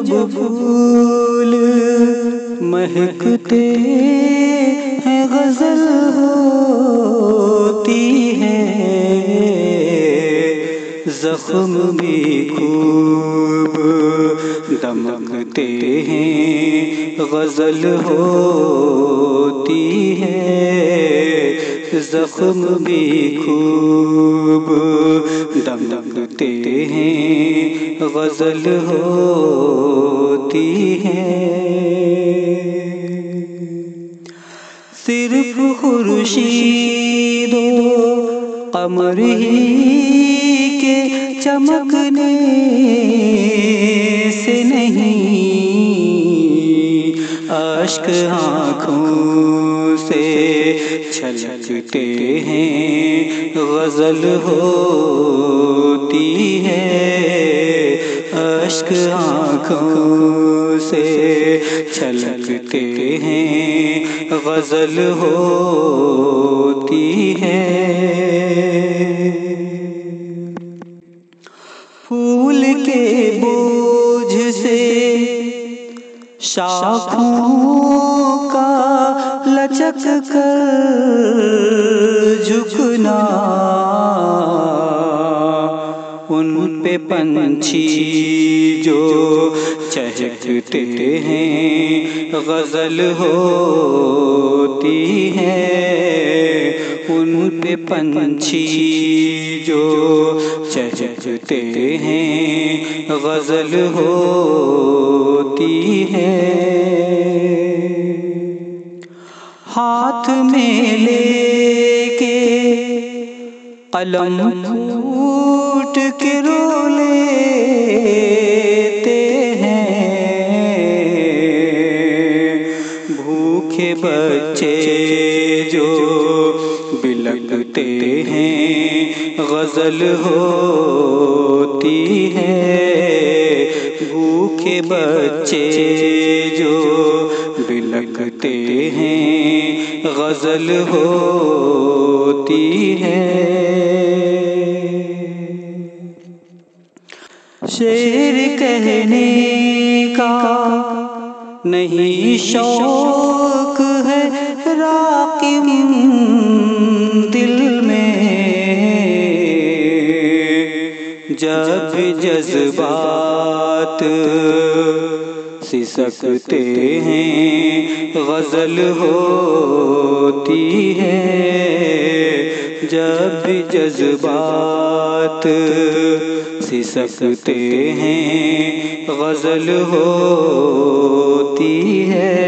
جب پھول مہکتے ہیں غزل ہوتی ہے، زخم بھی خوب دمکتے ہیں غزل ہوتی ہے، زخم بھی خوب دمکتے ہیں غزل ہوتی ہے۔ صرف خورشید و قمر ہی کے چمکنے سے نہیں، اشک آنکھوں سے چھلکتے ہیں غزل ہوتی ہے، اشک آنکھوں سے چھلکتے ہیں غزل ہوتی ہے۔ پھول کے بوجھ سے شاخوں کا لچک کر جھکنا، ان پہ پنچھی جو چہکتے ہیں غزل ہوتی ہے، ان پہ پنچھی جو چہکتے ہیں غزل ہوتی ہے۔ ہاتھ میں لے کے قلم پھوٹ کے رو لیتے ہیں، بھوکے بچے جو بلکتے ہیں غزل ہوتی ہے، بھوکے بچے جو بلکتے ہیں غزل ہوتی ہے۔ شعر کہنے کا نہیں شوق ہے راقم دل میں، جب جذبات سسکتے ہیں غزل ہوتی ہے، جب جذبات سسکتے ہیں غزل ہوتی ہے۔